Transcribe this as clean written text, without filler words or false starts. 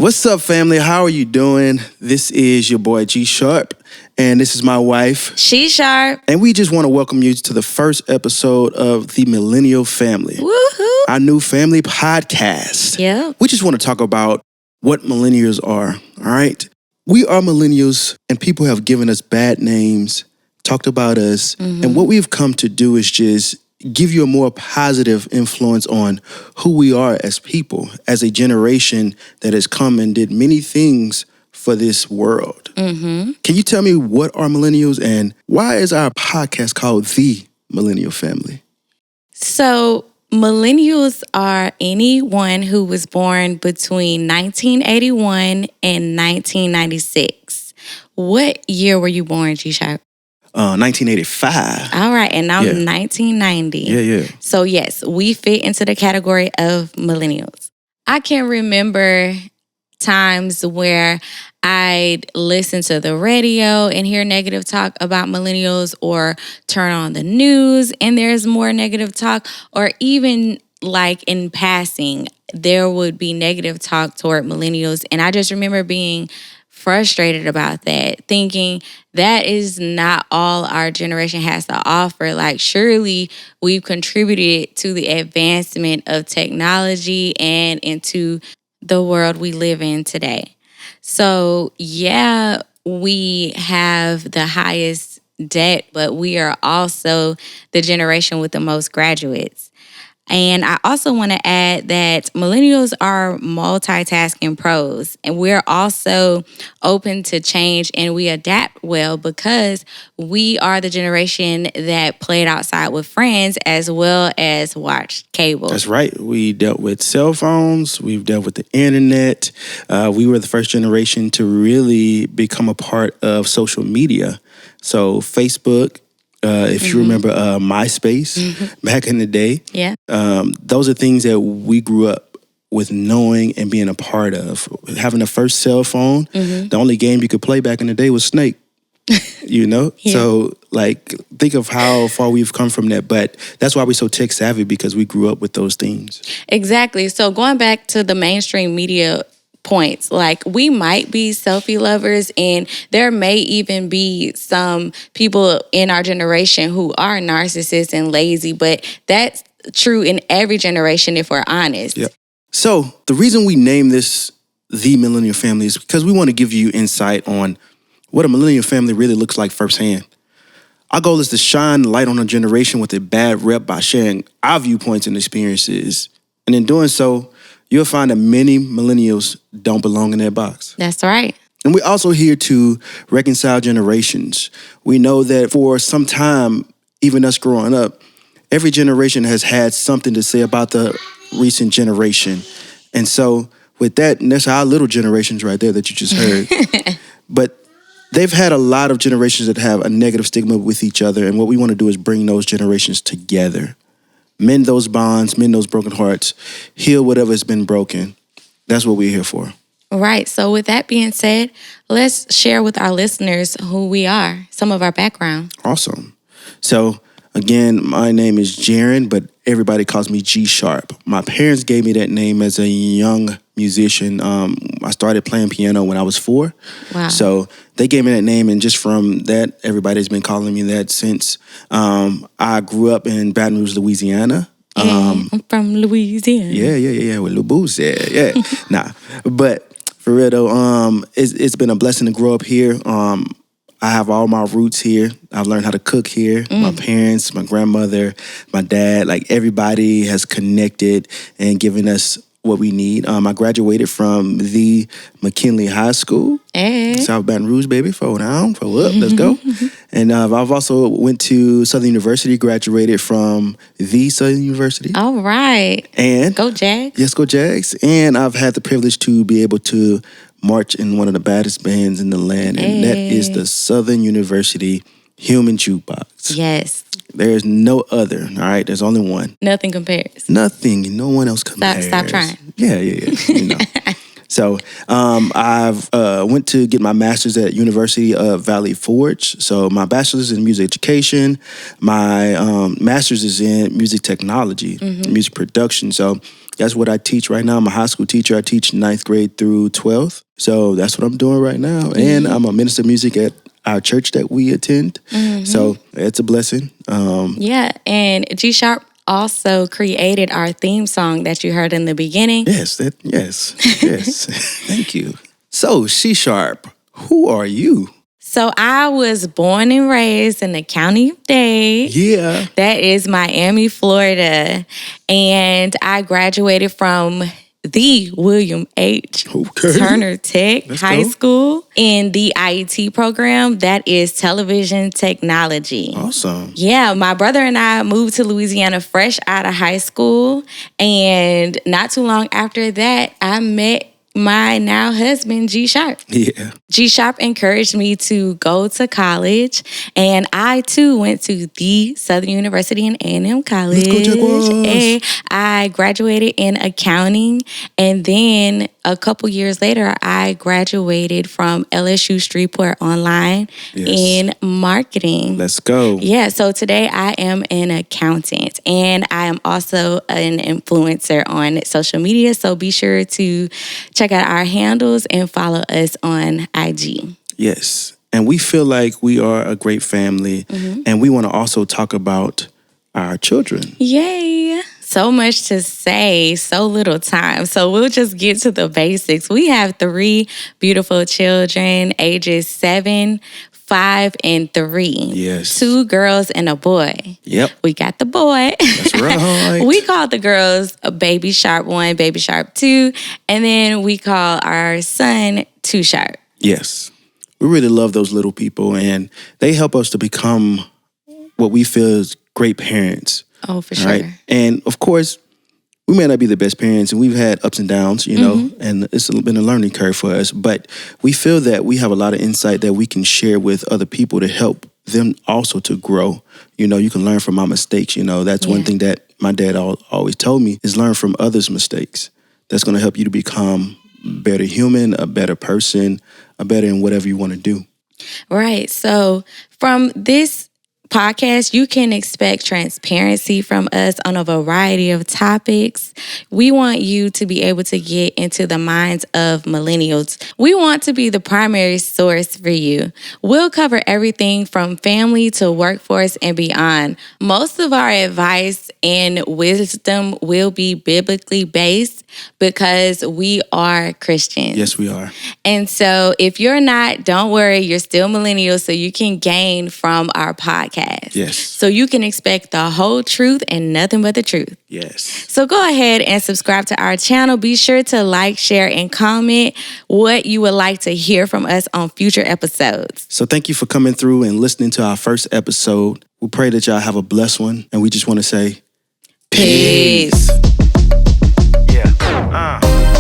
What's up, family? How are you doing? This is your boy SheSharp, and this is my wife, SheSharp. And we just want to welcome you to the first episode of the Millennial Family. Woohoo! Our new family podcast. Yeah. We just want to talk about what millennials are, all right? We are millennials, and people have given us bad names, talked about us, and what we've come to do is just give you a more positive influence on who we are as people, as a generation that has come and did many things for this world. Can you tell me what are millennials and why is our podcast called The Millennial Family? So, millennials are anyone who was born between 1981 and 1996. What year were you born, G-Sharp? 1985. All right, and I'm 1990. Yeah. So yes, we fit into the category of millennials. I can remember times where I'd listen to the radio and hear negative talk about millennials, or turn on the news and there's more negative talk, or even like in passing, there would be negative talk toward millennials. And I just remember being frustrated about that, thinking that is not all our generation has to offer. Like, surely we've contributed to the advancement of technology and into the world we live in today. So, yeah, we have the highest debt, but we are also the generation with the most graduates. And I also want to add that millennials are multitasking pros, and we're also open to change and we adapt well because we are the generation that played outside with friends as well as watched cable. That's right. We dealt with cell phones. We've dealt with the internet. We were the first generation to really become a part of social media. So Facebook, if you remember MySpace back in the day. Yeah. Those are things that we grew up with knowing and being a part of. Having the first cell phone, the only game you could play back in the day was Snake, you know? Yeah. So, like, think of how far we've come from that. But that's why we're so tech savvy, because we grew up with those things. Exactly. So going back to the mainstream media points, like, we might be selfie lovers, and there may even be some people in our generation who are narcissists and lazy, but that's true in every generation if we're honest. Yep. So the reason we name this The Millennial Family is because we want to give you insight on what a millennial family really looks like firsthand. Our goal is to shine light on a generation with a bad rep by sharing our viewpoints and experiences. And in doing so, you'll find that many millennials don't belong in that box. That's right. And we're also here to reconcile generations. We know that for some time, even us growing up, every generation has had something to say about the recent generation. And so with that, and that's our little generations right there that you just heard. But they've had a lot of generations that have a negative stigma with each other. And what we want to do is bring those generations together. Mend those bonds, mend those broken hearts, heal whatever has been broken. That's what we're here for. Right. So with that being said, let's share with our listeners who we are, some of our background. Awesome. So again, my name is Jaron, but everybody calls me SheSharp. My parents gave me that name as a young musician. I started playing piano when I was 4. Wow. So they gave me that name, and just from that, everybody's been calling me that since. I grew up in Baton Rouge, Louisiana. I'm from Louisiana. Yeah, with Lil Boo said, yeah. Nah, but for real though, it's been a blessing to grow up here. I have all my roots here. I've learned how to cook here. My parents, my grandmother, my dad, like, everybody has connected and given us what we need. I graduated from the McKinley High School, South Baton Rouge, baby. Four down, four up, let's go. And I've also went to Southern University, graduated from the Southern University. All right. And go Jags. Yes, go Jags. And I've had the privilege to be able to march in one of the baddest bands in the land, and that is the Southern University Human Jukebox. Yes. There's no other, all right? There's only one. Nothing compares. Nothing. No one else compares. Stop trying. Yeah. You know. So I've went to get my master's at University of Valley Forge. So my bachelor's is in music education. My master's is in music technology, music production. So that's what I teach right now. I'm a high school teacher. I teach 9th grade through 12th. So that's what I'm doing right now. And I'm a minister of music at our church that we attend. So it's a blessing. Yeah, and SheSharp also created our theme song that you heard in the beginning. Yes. Thank you. So, SheSharp, who are you? So I was born and raised in the county of Dade. Yeah. That is Miami, Florida. And I graduated from the William H. Turner Tech High School in the IET program. That is television technology. Awesome. Yeah, my brother and I moved to Louisiana fresh out of high school. And not too long after that, I met my now husband, SheSharp. Yeah. SheSharp encouraged me to go to college, and I too went to the Southern University in A&M College. Let's go Jaguars. And I graduated in accounting, and then a couple years later, I graduated from LSU Shreveport Online in marketing. Let's go. Yeah, so today I am an accountant, and I am also an influencer on social media, so be sure to check out our handles and follow us on IG. Yes. And we feel like we are a great family, and we want to also talk about our children. Yay. So much to say, so little time. So we'll just get to the basics. We have 3 beautiful children, ages 7, 5, and 3. Yes. 2 girls and a boy. Yep. We got the boy. That's right. We call the girls Baby Sharp 1, Baby Sharp 2, and then we call our son 2 Sharp. Yes. We really love those little people, and they help us to become what we feel is great parents. Oh, for sure. Right? And of course, we may not be the best parents, and we've had ups and downs, you know, and it's been a learning curve for us. But we feel that we have a lot of insight that we can share with other people to help them also to grow. You know, you can learn from my mistakes. You know, that's one thing that my dad always told me is learn from others' mistakes. That's going to help you to become a better human, a better person, a better in whatever you want to do. Right. So from this podcast, you can expect transparency from us on a variety of topics. We want you to be able to get into the minds of millennials. We want to be the primary source for you. We'll cover everything from family to workforce and beyond. Most of our advice and wisdom will be biblically based because we are Christians. Yes, we are. And so if you're not, don't worry, you're still millennial, so you can gain from our podcast. Yes. So you can expect the whole truth and nothing but the truth. Yes. So go ahead and subscribe to our channel. Be sure to like, share, and comment what you would like to hear from us on future episodes. So thank you for coming through and listening to our first episode. We pray that y'all have a blessed one, and we just want to say Peace. Yeah.